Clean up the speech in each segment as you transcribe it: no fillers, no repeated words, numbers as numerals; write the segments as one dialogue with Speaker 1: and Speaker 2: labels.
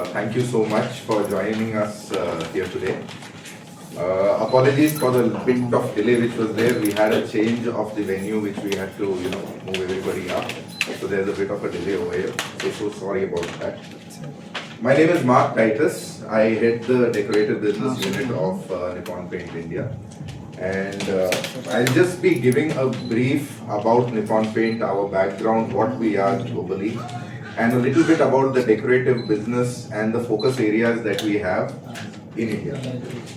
Speaker 1: Thank you so much for joining us here today. Apologies for the bit of delay which was there. We had a change of the venue which we had to, move everybody up. So there's a bit of a delay over here. So sorry about that. My name is Mark Titus. I head the decorative business unit of Nippon Paint India. And I'll just be giving a brief about Nippon Paint, our background, what we are globally, and a little bit about the decorative business and the focus areas that we have in India.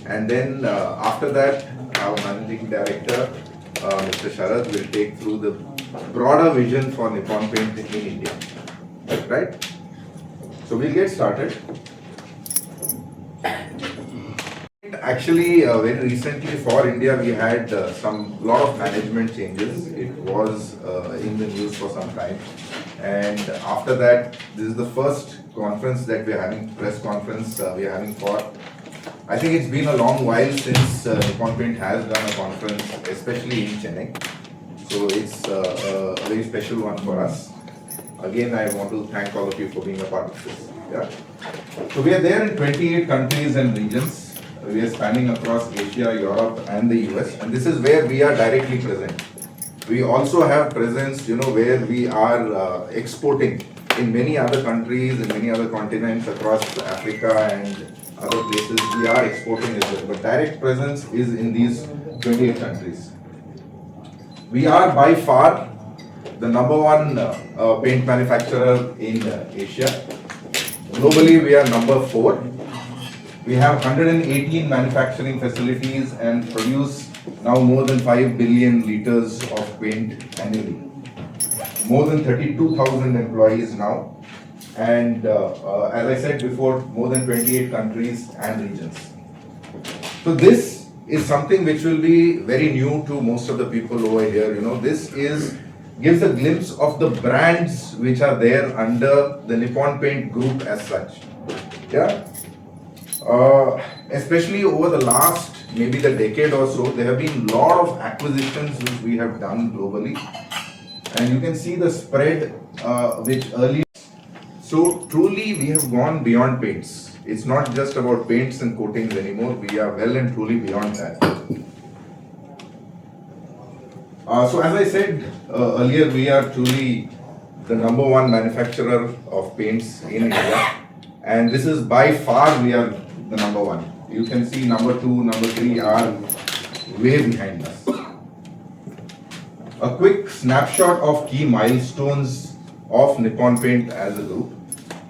Speaker 1: And then after that, our managing director, Mr. Sharad, will take through the broader vision for Nippon Paint in India. Right? So we'll get started. Actually, very recently for India, we had lot of management changes. It was in the news for some time. And after that, this is the first conference that we are having, press conference we are having for. I think it's been a long while since Nippon Paint has done a conference, especially in Chennai. So it's a very special one for us. Again, I want to thank all of you for being a part of this. Yeah. So we are there in 28 countries and regions. We are spanning across Asia, Europe and the US, and this is where we are directly present. We also have presence, where we are exporting in many other countries, in many other continents across Africa and other places. We are exporting as well, but direct presence is in these 28 countries. We are by far the number one paint manufacturer in Asia. Globally, we are number 4. We have 118 manufacturing facilities and produce now more than 5 billion liters of paint annually. More than 32,000 employees now. And as I said before, more than 28 countries and regions. So this is something which will be very new to most of the people over here. This gives a glimpse of the brands which are there under the Nippon Paint group as such. Yeah. Especially over the last maybe the decade or so, there have been a lot of acquisitions which we have done globally, and you can see the spread which earlier. So truly we have gone beyond paints. It's not just about paints and coatings anymore. We are well and truly beyond that. So as I said earlier, we are truly the number one manufacturer of paints in India, and this is by far we are the number one. You can see number 2, number 3 are way behind us. A quick snapshot of key milestones of Nippon Paint as a group,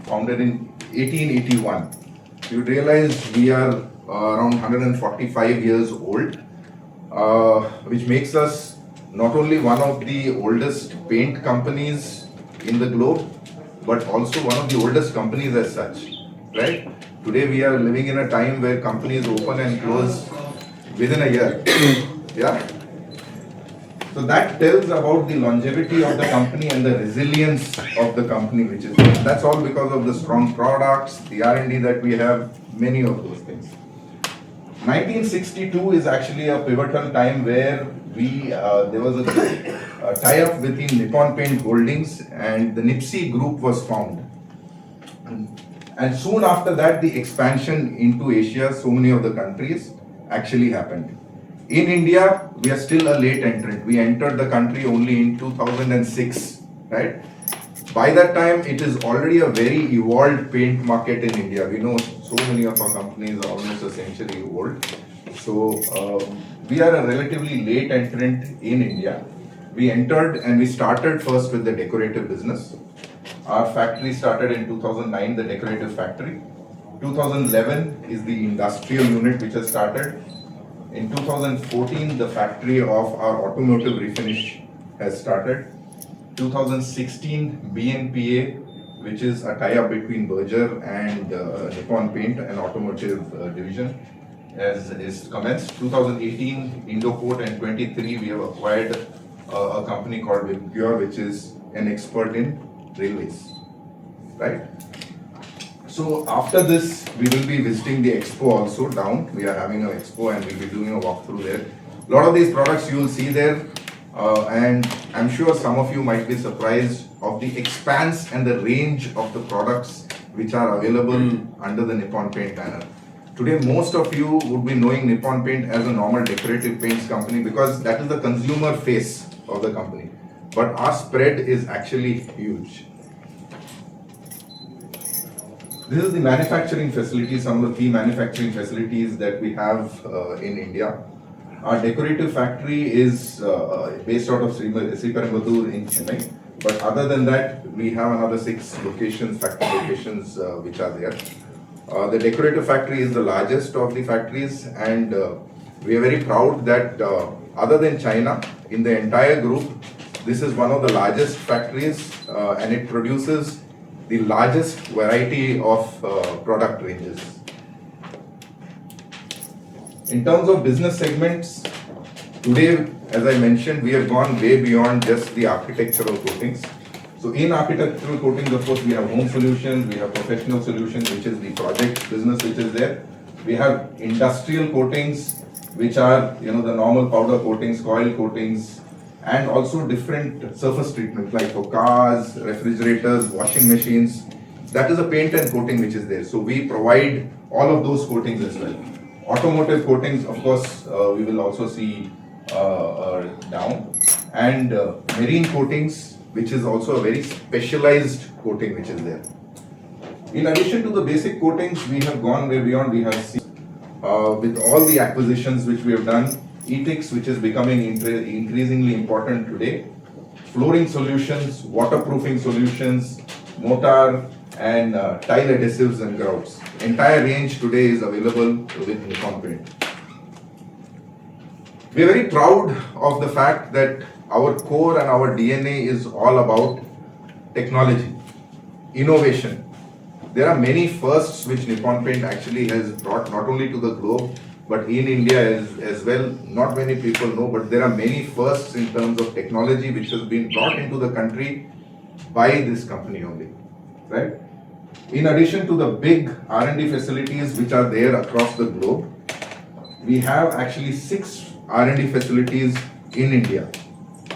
Speaker 1: founded in 1881. You realize we are around 145 years old, which makes us not only one of the oldest paint companies in the globe, but also one of the oldest companies as such, right? Today we are living in a time where companies open and close within a year. Yeah. So that tells about the longevity of the company and the resilience of the company, which is there. That's all because of the strong products, the R&D that we have, many of those things. 1962 is actually a pivotal time where there was a tie-up between Nippon Paint Holdings and the Nipsey Group was formed. And soon after that, the expansion into Asia, so many of the countries, actually happened. In India, we are still a late entrant. We entered the country only in 2006, right? By that time, it is already a very evolved paint market in India. We know so many of our companies are almost a century old. So we are a relatively late entrant in India. We entered and we started first with the decorative business. Our factory started in 2009, the decorative factory. 2011 is the industrial unit which has started. In 2014, the factory of our automotive refinish has started. 2016, BNPA, which is a tie-up between Berger and Nippon Paint, an automotive division, is commenced. 2018, Indocoat, and 23, we have acquired a company called Vigpure, which is an expert in railways, right? So after this, we will be visiting the expo also down. We are having an expo and we'll be doing a walkthrough there. A lot of these products you will see there, and I'm sure some of you might be surprised of the expanse and the range of the products which are available under the Nippon Paint banner. Today, most of you would be knowing Nippon Paint as a normal decorative paints company because that is the consumer face of the company. But our spread is actually huge. This is the manufacturing facilities, some of the key manufacturing facilities that we have in India. Our decorative factory is based out of Sriperumbudur in Chennai. But other than that, we have another 6 locations, factory locations which are there. The decorative factory is the largest of the factories, and we are very proud that other than China, in the entire group, this is one of the largest factories and it produces the largest variety of product ranges. In terms of business segments, today, as I mentioned, we have gone way beyond just the architectural coatings. So in architectural coatings, of course, we have home solutions, we have professional solutions, which is the project business which is there. We have industrial coatings, which are the normal powder coatings, coil coatings, and also different surface treatments like for cars, refrigerators, washing machines. That is a paint and coating which is there. So we provide all of those coatings as well. Automotive coatings, of course, we will also see down, and marine coatings, which is also a very specialized coating which is there. In addition to the basic coatings, we have gone way beyond. We have seen with all the acquisitions which we have done, ETICS, which is becoming increasingly important today, flooring solutions, waterproofing solutions, mortar and tile adhesives and grouts. Entire range today is available with Nippon Paint. We are very proud of the fact that our core and our DNA is all about technology, innovation. There are many firsts which Nippon Paint actually has brought not only to the globe, but in India as well. Not many people know, but there are many firsts in terms of technology which has been brought into the country by this company only, right? In addition to the big R&D facilities which are there across the globe, we have actually 6 R&D facilities in India.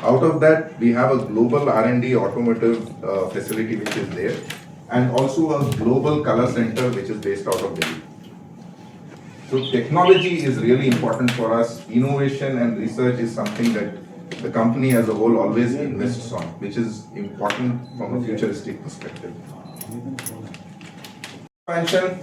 Speaker 1: Out of that, we have a global R&D automotive facility which is there, and also a global color center which is based out of Delhi. So technology is really important for us. Innovation and research is something that the company as a whole always invests on, which is important from a futuristic perspective. Expansion,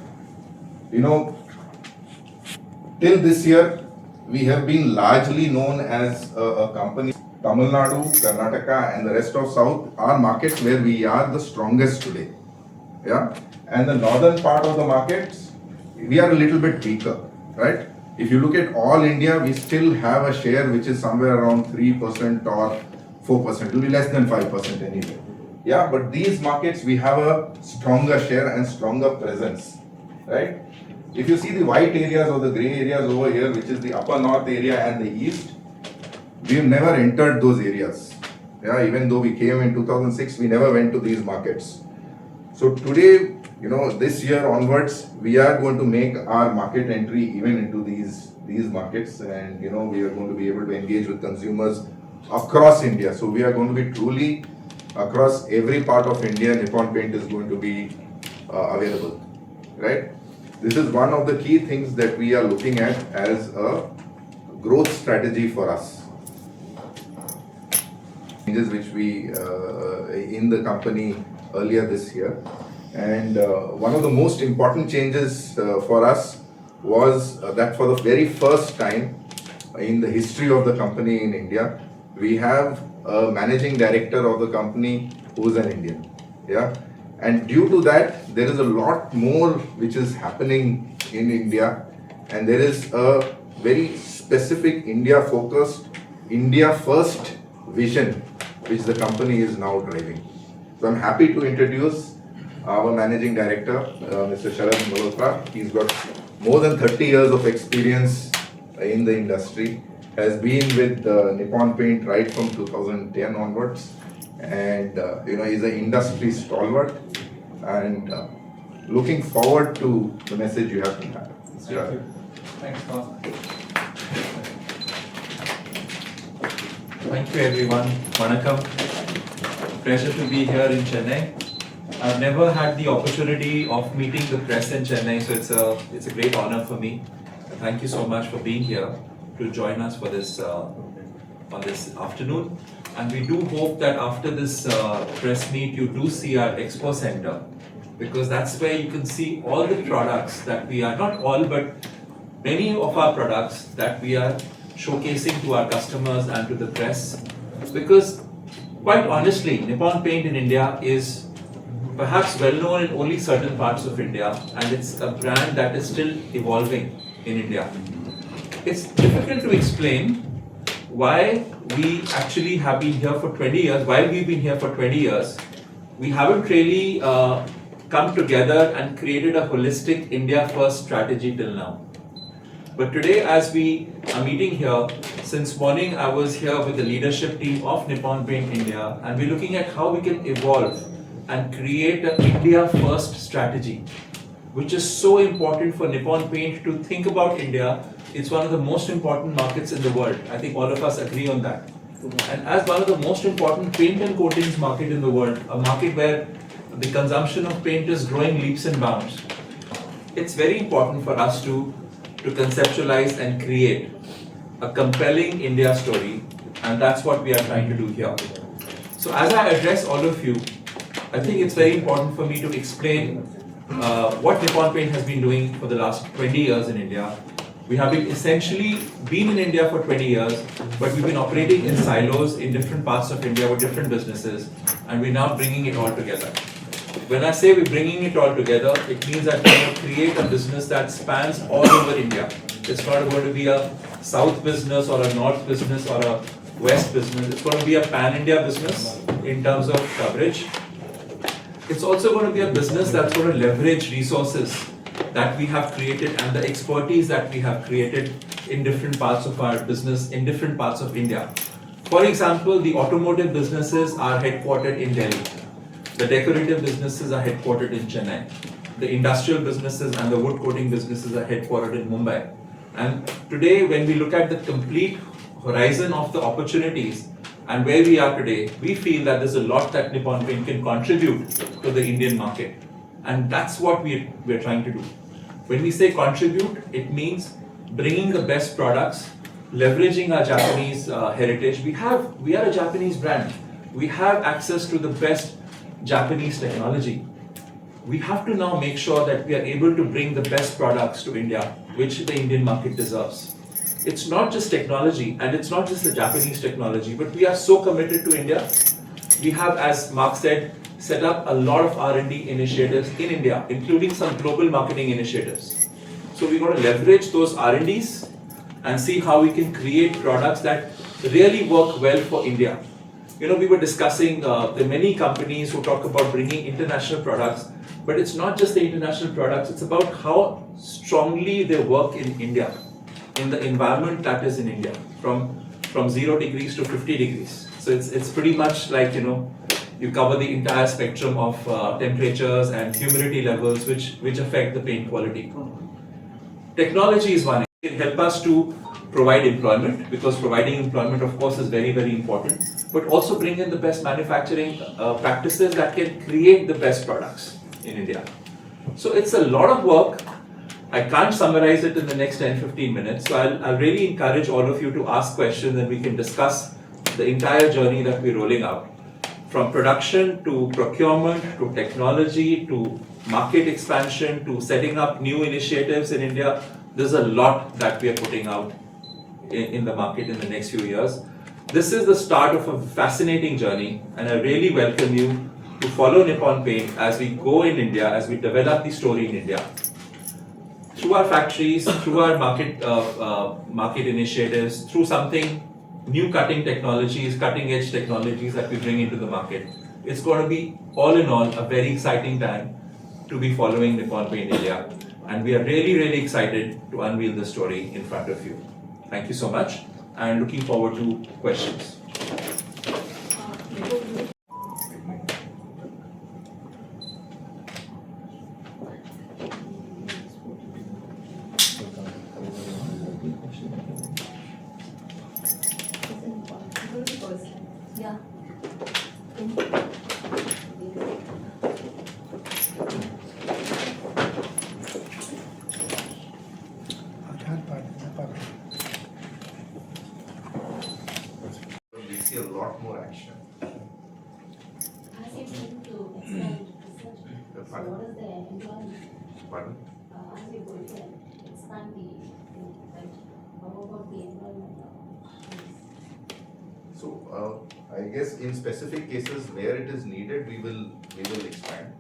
Speaker 1: till this year, we have been largely known as a company. Tamil Nadu, Karnataka and the rest of South are markets where we are the strongest today. Yeah, and the northern part of the markets, we are a little bit weaker, right? If you look at all India, we still have a share which is somewhere around 3% or 4%, it will be less than 5% anyway. Yeah, but these markets, we have a stronger share and stronger presence, right? If you see the white areas or the grey areas over here, which is the upper north area and the east, we have never entered those areas. Yeah, even though we came in 2006, we never went to these markets. So today, this year onwards, we are going to make our market entry even into these markets, and we are going to be able to engage with consumers across India. So we are going to be truly across every part of India. Nippon Paint is going to be available, right? This is one of the key things that we are looking at as a growth strategy for us. Changes which we in the company earlier this year, and one of the most important changes for us was that for the very first time in the history of the company in India, we have a managing director of the company who is an Indian. Yeah, and due to that, there is a lot more which is happening in India, and there is a very specific India-focused, India-first vision which the company is now driving. So I'm happy to introduce our Managing Director, Mr. Sharad Malhotra. He's got more than 30 years of experience in the industry, has been with Nippon Paint right from 2010 onwards, and he's an industry stalwart, and looking forward to the message you have to have.
Speaker 2: Thank you. Thanks, Paul. Thank you, everyone. Vanakkam. Pleasure to be here in Chennai.
Speaker 3: I've never had the opportunity of meeting the press in Chennai, so it's a great honor for me. Thank you so much for being here to join us for this on this afternoon. And we do hope that after this press meet, you do see our expo center, because that's where you can see all the products that we are, not all, but many of our products that we are showcasing to our customers and to the press. Because quite honestly, Nippon Paint in India is perhaps well known in only certain parts of India, and it's a brand that is still evolving in India. It's difficult to explain why we actually have been here for 20 years, while we've been here for 20 years, we haven't really come together and created a holistic India first strategy till now. But today, as we are meeting here, since morning I was here with the leadership team of Nippon Paint India, and we're looking at how we can evolve and create an India first strategy, which is so important for Nippon Paint to think about India. It's one of the most important markets in the world. I think all of us agree on that. And as one of the most important paint and coatings market in the world, a market where the consumption of paint is growing leaps and bounds, it's very important for us to conceptualize and create a compelling India story, and that's what we are trying to do here. So as I address all of you, I think it's very important for me to explain what Nippon Paint has been doing for the last 20 years in India. We have essentially been in India for 20 years, but we've been operating in silos in different parts of India with different businesses, and we're now bringing it all together. When I say we're bringing it all together, it means that we're going to create a business that spans all over India. It's not going to be a south business or a north business or a west business. It's going to be a pan-India business in terms of coverage. It's also going to be a business that's going to leverage resources that we have created and the expertise that we have created in different parts of our business, in different parts of India. For example, the automotive businesses are headquartered in Delhi. The decorative businesses are headquartered in Chennai. The industrial businesses and the wood coating businesses are headquartered in Mumbai. And today, when we look at the complete horizon of the opportunities and where we are today, we feel that there's a lot that Nippon Paint can contribute to the Indian market. And that's what we're trying to do. When we say contribute, it means bringing the best products, leveraging our Japanese heritage. We are a Japanese brand. We have access to the best Japanese technology. We have to now make sure that we are able to bring the best products to India, which the Indian market deserves. It's not just technology, and it's not just the Japanese technology, but we are so committed to India. We have, as Mark said, set up a lot of R&D initiatives in India, including some global marketing initiatives. So we're going to leverage those R&Ds and see how we can create products that really work well for India. You know, we were discussing, there are many companies who talk about bringing international products, but it's not just the international products, it's about how strongly they work in India, in the environment that is in India, from 0 degrees to 50 degrees. So it's pretty much like, you know, you cover the entire spectrum of temperatures and humidity levels which affect the paint quality. Technology is one. It can help us to provide employment, because providing employment, of course, is very, very important, but also bring in the best manufacturing practices that can create the best products in India. So it's a lot of work. I can't summarize it in the next 10-15 minutes. So I'll really encourage all of you to ask questions and we can discuss the entire journey that we're rolling out. From production to procurement to technology to market expansion to setting up new initiatives in India, there's a lot that we are putting out in the market in the next few years. This is the start of a fascinating journey, and I really welcome you to follow Nippon Paint as we go in India, as we develop the story in India. Through our factories, through our market initiatives, through something new cutting edge technologies that we bring into the market. It's going to be, all in all, a very exciting time to be following Nippon Paint India. And we are really, really excited to unveil the story in front of you. Thank you so much, and looking forward to questions.
Speaker 4: Yeah.
Speaker 1: lot more action.
Speaker 4: As you going to expand research, so
Speaker 1: Pardon?
Speaker 4: what is the employment?
Speaker 1: Pardon?
Speaker 4: As you going to expand the, right, how about the employment?
Speaker 1: So, I guess in specific cases where it is needed, we will expand.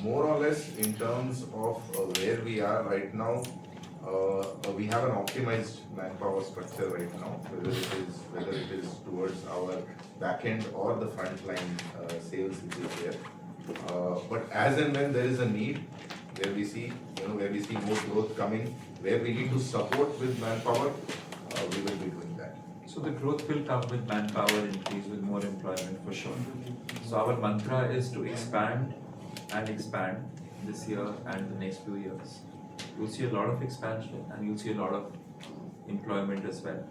Speaker 1: More or less in terms of where we are right now, we have an optimized manpower structure right now, whether it is towards our back end or the frontline sales which is there. But as and when there is a need, where we see, where we see more growth coming, where we need to support with manpower, we will be doing that.
Speaker 3: So the growth will come with manpower increase, with more employment for sure. So our mantra is to expand and expand this year and the next few years. You'll see a lot of expansion and you'll see a lot of employment as well.